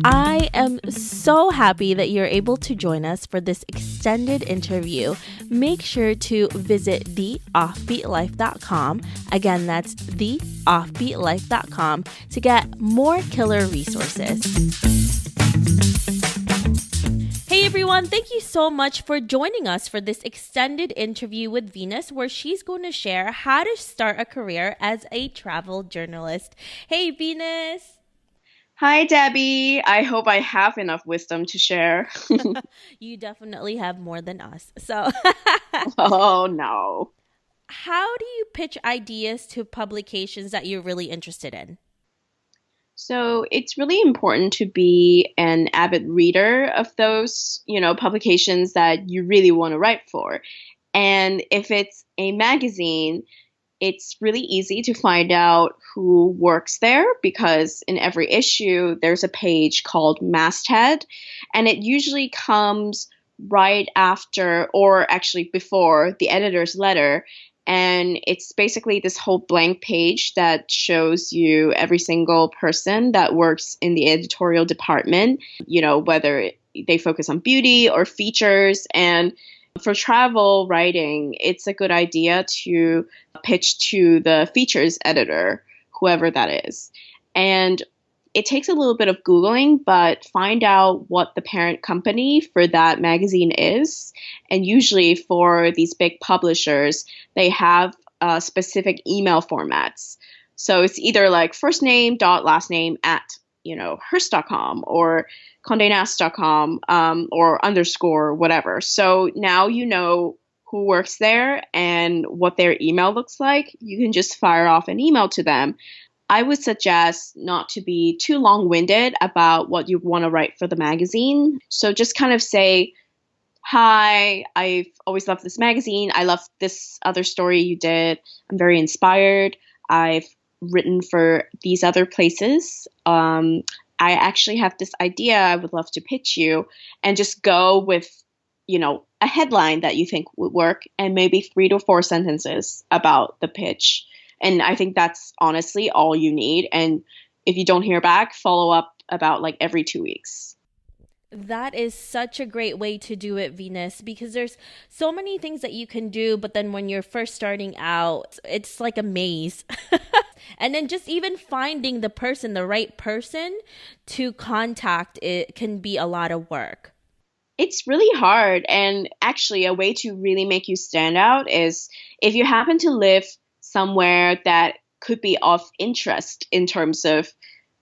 I am so happy that you're able to join us for this extended interview. Make sure to visit theoffbeatlife.com. Again, that's theoffbeatlife.com to get more killer resources. Hey everyone, thank you so much for joining us for this extended interview with Venus, where she's going to share how to start a career as a travel journalist. Hey Venus! Hi, Debbie. I hope I have enough wisdom to share. You definitely have more than us. So, Oh, no. how do you pitch ideas to publications that you're really interested in? So it's really important to be an avid reader of those, publications that you really want to write for. And if it's a magazine, it's really easy to find out who works there because in every issue, there's a page called Masthead, and it usually comes right after or actually before the editor's letter. And it's basically this whole blank page that shows you every single person that works in the editorial department, whether they focus on beauty or features. And for travel writing, it's a good idea to pitch to the features editor, whoever that is. And it takes a little bit of Googling, but find out what the parent company for that magazine is. And usually for these big publishers, they have specific email formats. So it's either like first name dot last name at, hearst.com or Condé Nast.com or underscore whatever. So now you know who works there and what their email looks like. You can just fire off an email to them. I would suggest not to be too long-winded about what you want to write for the magazine. So just kind of say, hi, I've always loved this magazine. I love this other story you did. I'm very inspired. I've written for these other places. I actually have this idea I would love to pitch you, and just go with, a headline that you think would work and maybe 3 to 4 sentences about the pitch. And I think that's honestly all you need. And if you don't hear back, follow up about like every 2 weeks. That is such a great way to do it, Venus, because there's so many things that you can do, but then when you're first starting out, it's like a maze. And then just even finding the right person to contact, it can be a lot of work. It's really hard. And actually, a way to really make you stand out is if you happen to live somewhere that could be of interest in terms of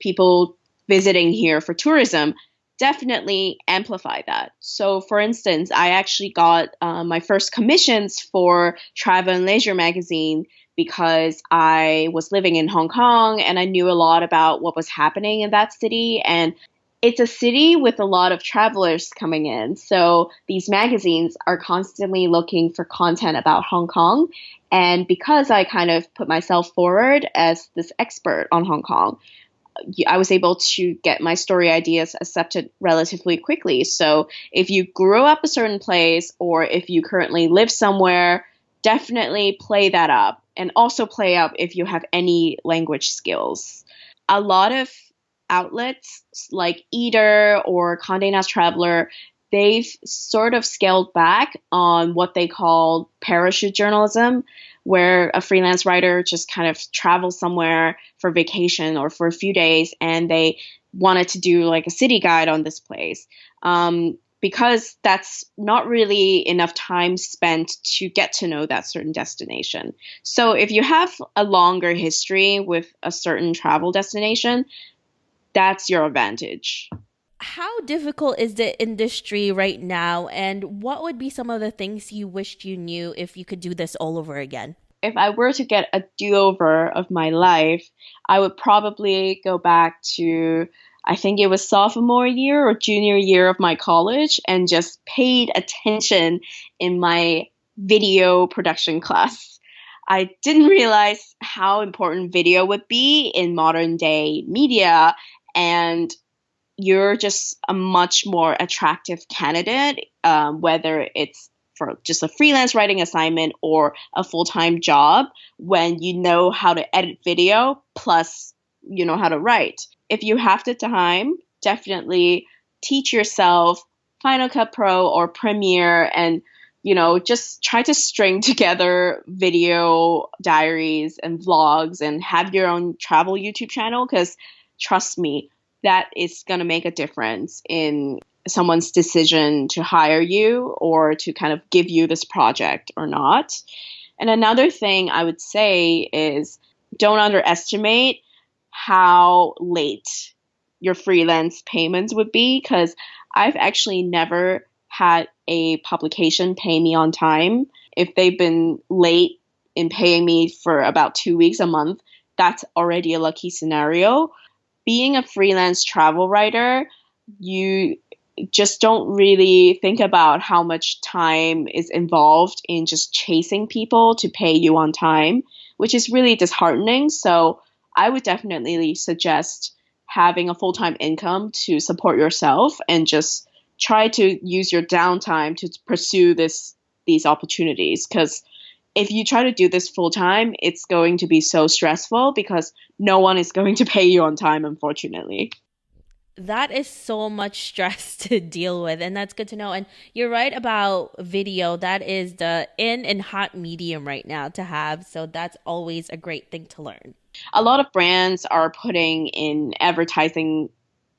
people visiting here for tourism, definitely amplify that. So, for instance, I actually got my first commissions for Travel and Leisure magazine because I was living in Hong Kong and I knew a lot about what was happening in that city. And it's a city with a lot of travelers coming in. So these magazines are constantly looking for content about Hong Kong. And because I kind of put myself forward as this expert on Hong Kong, I was able to get my story ideas accepted relatively quickly. So if you grew up a certain place or if you currently live somewhere, definitely play that up, and also play up if you have any language skills. A lot of outlets like Eater or Condé Nast Traveler, they've sort of scaled back on what they call parachute journalism, where a freelance writer just kind of travels somewhere for vacation or for a few days and they wanted to do like a city guide on this place. Because that's not really enough time spent to get to know that certain destination. So if you have a longer history with a certain travel destination, that's your advantage. How difficult is the industry right now, and what would be some of the things you wished you knew if you could do this all over again? If I were to get a do-over of my life, I would probably go back to, I think it was sophomore year or junior year of my college, and just paid attention in my video production class. I didn't realize how important video would be in modern day media, and you're just a much more attractive candidate, whether it's for just a freelance writing assignment or a full-time job when you know how to edit video plus you know how to write. If you have the time, definitely teach yourself Final Cut Pro or Premiere and just try to string together video diaries and vlogs and have your own travel YouTube channel because trust me, that is going to make a difference in someone's decision to hire you or to kind of give you this project or not. And another thing I would say is don't underestimate how late your freelance payments would be because I've actually never had a publication pay me on time. If they've been late in paying me for about 2 weeks, a month, that's already a lucky scenario. Being a freelance travel writer, you just don't really think about how much time is involved in just chasing people to pay you on time, which is really disheartening. So I would definitely suggest having a full-time income to support yourself and just try to use your downtime to pursue these opportunities. Because if you try to do this full-time, it's going to be so stressful because no one is going to pay you on time, unfortunately. That is so much stress to deal with, and that's good to know. And you're right about video. That is the in and hot medium right now to have. So that's always a great thing to learn. A lot of brands are putting in advertising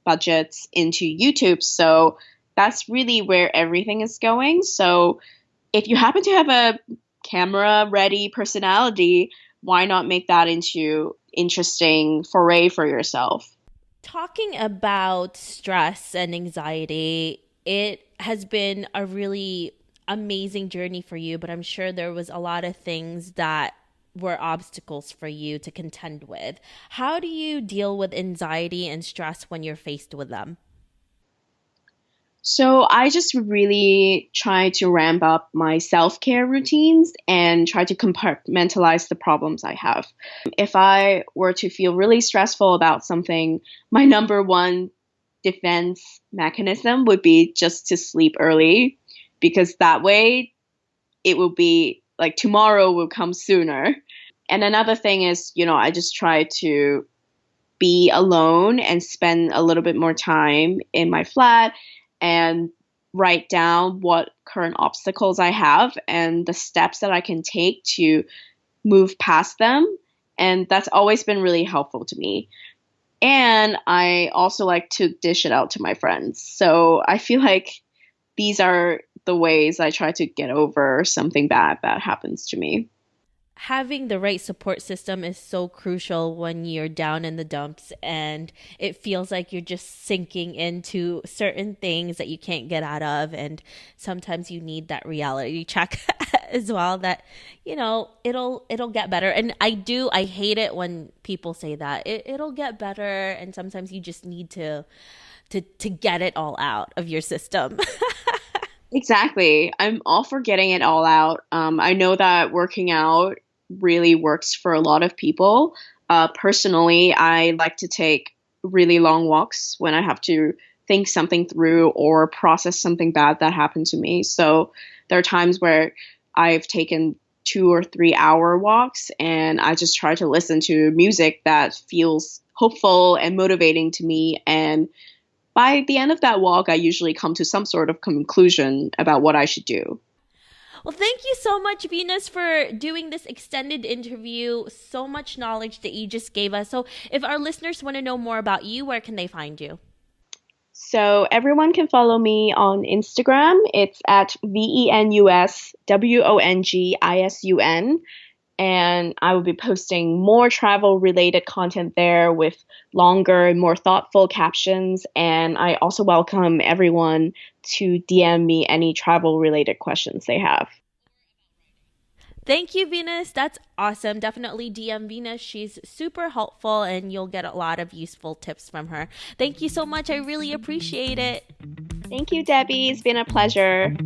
budgets into YouTube. So that's really where everything is going. So if you happen to have a camera ready personality, why not make that into interesting foray for yourself? Talking about stress and anxiety, it has been a really amazing journey for you, but I'm sure there was a lot of things that were obstacles for you to contend with. How do you deal with anxiety and stress when you're faced with them? So I just really try to ramp up my self-care routines and try to compartmentalize the problems I have. If I were to feel really stressful about something, my number one defense mechanism would be just to sleep early because that way it will be like tomorrow will come sooner. And another thing is, I just try to be alone and spend a little bit more time in my flat and write down what current obstacles I have and the steps that I can take to move past them. And that's always been really helpful to me. And I also like to dish it out to my friends. So I feel like these are the ways I try to get over something bad that happens to me. Having the right support system is so crucial when you're down in the dumps and it feels like you're just sinking into certain things that you can't get out of. And sometimes you need that reality check as well that, it'll get better. And I hate it when people say that it'll get better. And sometimes you just need to get it all out of your system. Exactly. I'm all for getting it all out. I know that working out really works for a lot of people. Personally, I like to take really long walks when I have to think something through or process something bad that happened to me. So there are times where I've taken 2 or 3 hour walks and I just try to listen to music that feels hopeful and motivating to me. And by the end of that walk, I usually come to some sort of conclusion about what I should do. Well, thank you so much, Venus, for doing this extended interview. So much knowledge that you just gave us. So if our listeners want to know more about you, where can they find you? So everyone can follow me on Instagram. It's at VenusWongIsun. And I will be posting more travel related content there with longer and more thoughtful captions. And I also welcome everyone to DM me any travel related questions they have. Thank you, Venus. That's awesome. Definitely DM Venus. She's super helpful and you'll get a lot of useful tips from her. Thank you so much. I really appreciate it. Thank you, Debbie. It's been a pleasure.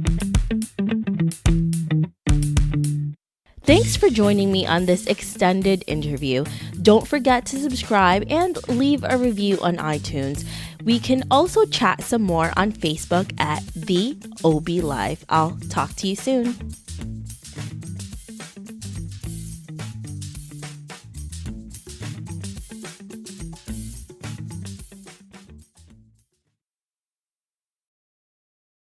Thanks for joining me on this extended interview. Don't forget to subscribe and leave a review on iTunes. We can also chat some more on Facebook at The OB Live. I'll talk to you soon.